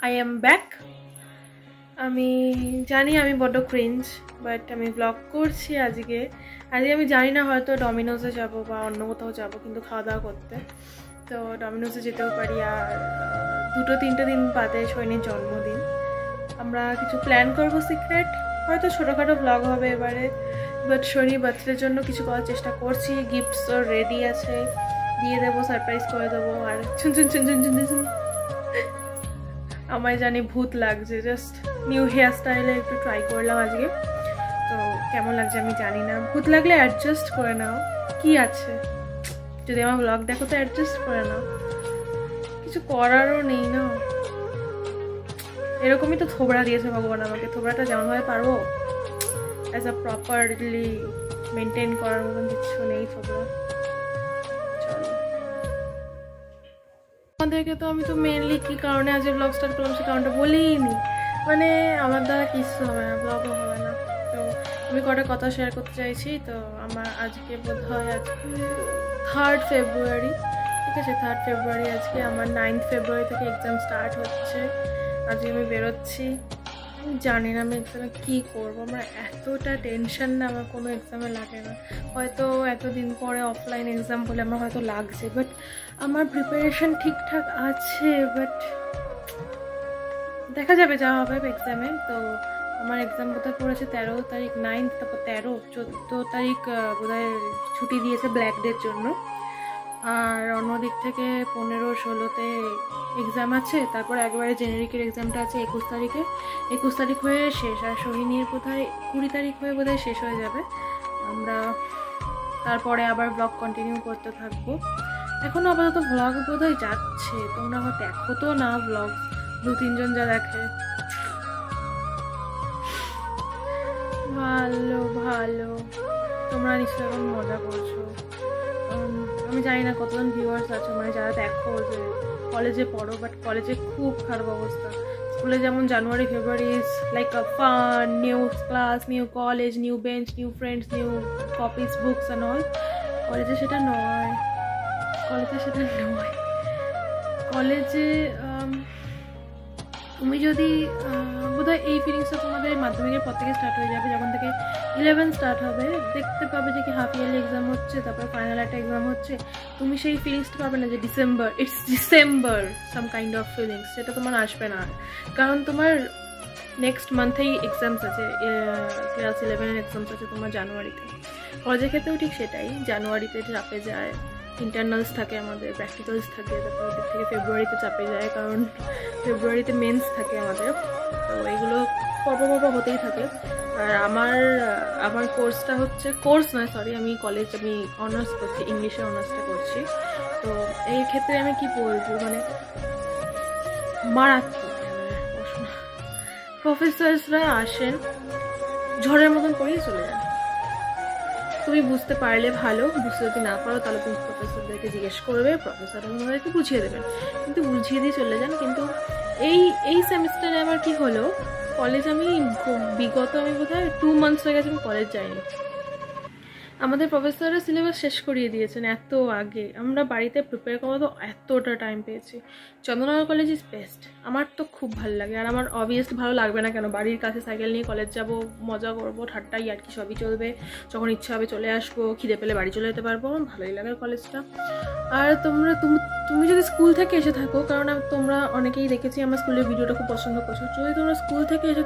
I am back. আমি জানি আমি বড় ক্রিঞ্জ, বাট আমি ব্লগ করছি আজকে আমি জানি না হয়তো ডমিনোজে যাব বা অন্য কোথাও যাব, কিন্তু খাওয়া দাওয়া করতে তো ডমিনোজে যেতেও পারি। আর 2-3 দিন বাদে সৈনির জন্মদিন, আমরা কিছু প্ল্যান করবো সিক্রেট, হয়তো ছোটোখাটো ব্লগ হবে এবারে, বাট সৈনির বার্থডের জন্য কিছু করার চেষ্টা করছি। গিফটসও রেডি আছে, দিয়ে দেবো, সারপ্রাইজ করে দেবো। আর চুন চুন চুন চুন চুন চুন আমায় জানি ভূত লাগছে, জাস্ট নিউ হেয়ার স্টাইলে একটু ট্রাই করলাম আজকে, তো কেমন লাগছে আমি জানি না। ভূত লাগলে অ্যাডজাস্ট করে নাও, কি আছে, যদি আমার ব্লগ দেখো তো অ্যাডজাস্ট করে নাও, কিছু করারও নেই না। এরকমই তো থোবড়া দিয়েছে ভগবান আমাকে, থোবড়াটা যেমনভাবে পারবো অ্যাজ আ প্রপারলি মেনটেন করার মতন কিছু নেই থোবড়া। আমাদেরকে তো আমি তো মেনলি কী কারণে আজ ব্লগ স্টার্ট করলাম সে কারণটা বলিনি, মানে আমার দ্বারা কিছু হবে না, ব্লগও হবে না। তো আমি কটা কথা শেয়ার করতে চাইছি। তো আমার আজকে বোধ হয় আজকে 3rd ফেব্রুয়ারি, ঠিক আছে, 3rd ফেব্রুয়ারি আজকে। আমার 9th ফেব্রুয়ারি থেকে এক্সাম স্টার্ট হচ্ছে। আজকে আমি বেরোচ্ছি, জানি না আমি এক্সামে কী করবো। আমার এতটা টেনশন না আমার কোনো এক্সামে লাগে না, হয়তো এতদিন পরে অফলাইন এক্সাম বলে আমার হয়তো লাগছে, বাট আমার প্রিপারেশন ঠিকঠাক আছে। বাট দেখা যাবে যা হবে এক্সামে। তো আমার এক্সাম বোধহয় পড়েছে 13 তারিখ, 9th, তারপর 13, 14 তারিখ বোধহয় ছুটি দিয়েছে ব্ল্যাক ডের জন্য। আর অন্যদিক থেকে 15-16তে এক্সাম আছে, তারপর একবারে জেনারিকের এক্সামটা আছে 21 তারিখে। 21 তারিখ হয়ে শেষ, আর সোহিনীর বোধহয় 20 তারিখ হয়ে বোধহয় শেষ হয়ে যাবে। আমরা তারপরে আবার ব্লগ কন্টিনিউ করতে থাকবো। এখনও আপাতত ব্লগ বোধহয় যাচ্ছে, তোমরা আমার দেখো তো না ব্লগ, 2-3 জন যা দেখে। ভালো ভালো, তোমরা নিশ্চয়ই এখন মজা করছো। আমি জানি না কতজন ভিউয়ার্স আছে, মানে যারা দেখো যে কলেজে পড়ো, বাট কলেজে খুব খারাপ অবস্থা। স্কুলে যেমন January February is like a fun, new class, new college, new bench, new friends, new copies, books and all. কলেজে সেটা নয়, কলেজে তুমি যদি বোধহয় এই ফিলিংসটা তোমাদের মাধ্যমিকের পর থেকে স্টার্ট হয়ে যাবে। যখন থেকে 11 স্টার্ট হবে দেখতে পাবে যে কি হাফ ইয়ারলি এক্সাম হচ্ছে, তারপরে ফাইনাল একটা এক্সাম হচ্ছে, তুমি সেই ফিলিংসটা পাবে না যে December some kind of feelings, সেটা তোমার আসবে না। কারণ তোমার নেক্সট মান্থেই এক্সামস আছে, ক্লাস 11-এর এক্সামস আছে তোমার জানুয়ারিতে। কলেজের ক্ষেত্রেও ঠিক সেটাই, জানুয়ারিতে চাপে যায়, ইন্টারনালস থাকে আমাদের, প্র্যাকটিক্যালস থাকে, তারপর ওদিক থেকে ফেব্রুয়ারিতে চাপে যায়, কারণ ফেব্রুয়ারিতে মেন্স থাকে আমাদের। তো এগুলো পরপর হতেই থাকে। আর আমার কোর্সটা হচ্ছে, কোর্স নয় সরি, আমি অনার্স করছি, ইংলিশে অনার্সটা করছি। তো এই ক্ষেত্রে আমি কি বলবো, মানে মারাত্মক পড়াশোনা। প্রফেসরসরা আসেন ঝড়ের মতন করেই চলে যান। তুমি বুঝতে পারলে ভালো, বুঝতে যদি না পারো তাহলে তুমি প্রফেসরদেরকে জিজ্ঞেস করবে, প্রফেসররা তোমাদেরকে বুঝিয়ে দেবেন, কিন্তু বুঝিয়ে দিয়ে চলে যান। কিন্তু এই সেমিস্টারে আমার কি হলো, কলেজ আমি বোধহয় 2 মান্থস হয়ে গেছে আমি কলেজ যাইনি। আমাদের প্রফেসররা সিলেবাস শেষ করিয়ে দিয়েছেন এত আগে, আমরা বাড়িতে প্রিপেয়ার করা তো এতটা টাইম পেয়েছি। চন্দ্রনগর কলেজ ইজ বেস্ট, আমার তো খুব ভালো লাগে। আর আমার অবভিয়াসলি ভালো লাগবে না কেন, বাড়ির কাছে সাইকেল নিয়ে কলেজ যাব, মজা করবো, ঠাট্টা আর কি সবই চলবে, যখন ইচ্ছা হবে চলে আসবো, খিদে পেলে বাড়ি চলে যেতে পারবো, আমার ভালোই লাগে কলেজটা। আর তুমি যদি স্কুল থেকে এসে থাকো, কারণ তোমরা অনেকেই দেখেছি আমার স্কুলের ভিডিওটা খুব পছন্দ করছো, যদি তোমরা স্কুল থেকে এসে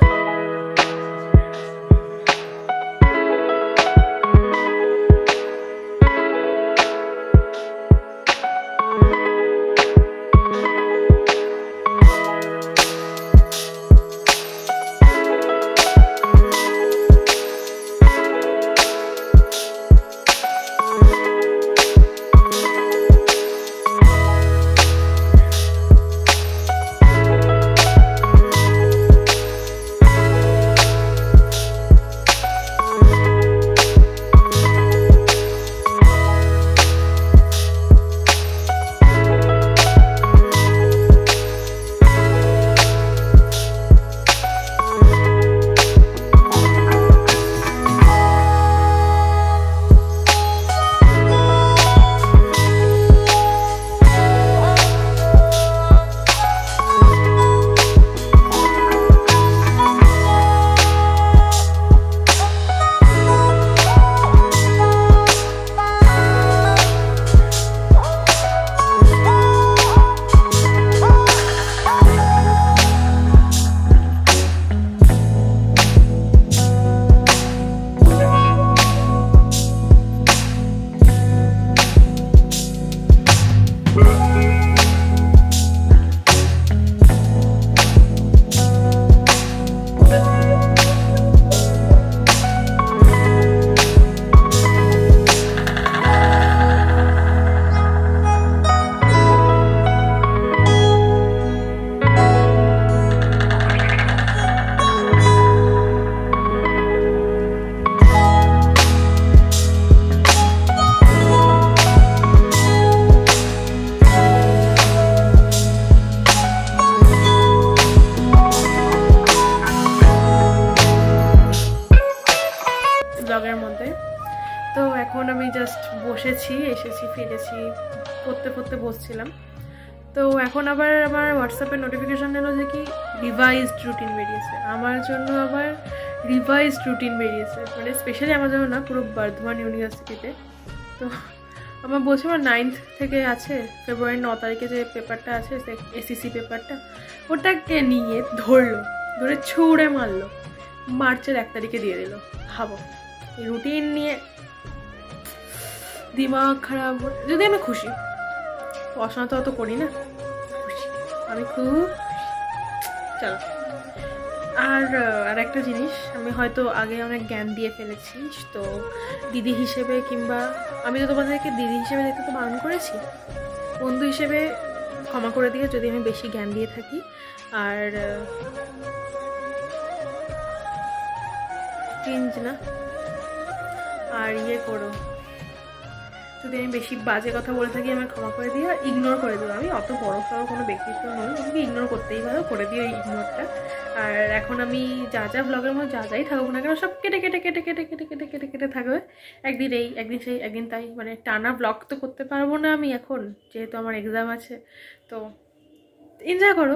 বসেছি, এসেছি, ফিরেছি, পড়তে বসছিলাম। তো এখন আবার আমার হোয়াটসঅ্যাপের নোটিফিকেশান এলো যে কি রিভাইজড রুটিন বেরিয়েছে। আমার জন্য আবার রিভাইজড রুটিন বেরিয়েছে, মানে স্পেশালি আমার জন্য না, পুরো বর্ধমান ইউনিভার্সিটিতে। তো আমার বলছে আমার 9th থেকে আছে, ফেব্রুয়ারির 9 তারিখে যে পেপারটা আছে, এসিসি পেপারটা, ওটাকে নিয়ে ধরে ছুঁড়ে মারলো, মার্চের 1 তারিখে দিয়ে দিল। ভাবো, এই রুটিন নিয়ে দিমাগ খারাপ। যদি আমি খুশি, পড়াশোনা তো অত করি না, খুশি, আমি খুব চলো। আর একটা জিনিস, আমি হয়তো আগে অনেক জ্ঞান দিয়ে ফেলেছি, তো দিদি হিসেবে, কিংবা আমি তো তোমাদেরকে দিদি হিসেবে দেখতে তো বারণ করেছি, বন্ধু হিসেবে ক্ষমা করে দিয়ে যদি আমি বেশি জ্ঞান দিয়ে থাকি। আর চেঞ্জ না, আর করো, যদি আমি বেশি বাজে কথা বলে থাকি আমার ক্ষমা করে দিও, ইগনোর করে দিও। আমি অত বড় সড়ো কোনো ব্যক্তিত্ব নই, আমাকে ইগনোর করতেই পারো, করে দিও এই ইগনোরটা। আর এখন আমি যা ব্লগের মধ্যে যাই থাকুক না কেন, সব কেটে থাকবে। একদিন এই, একদিন সেই, একদিন তাই, মানে টানা ব্লগ তো করতে পারবো না আমি এখন, যেহেতু আমার এক্সাম আছে। তো এনজয় করো।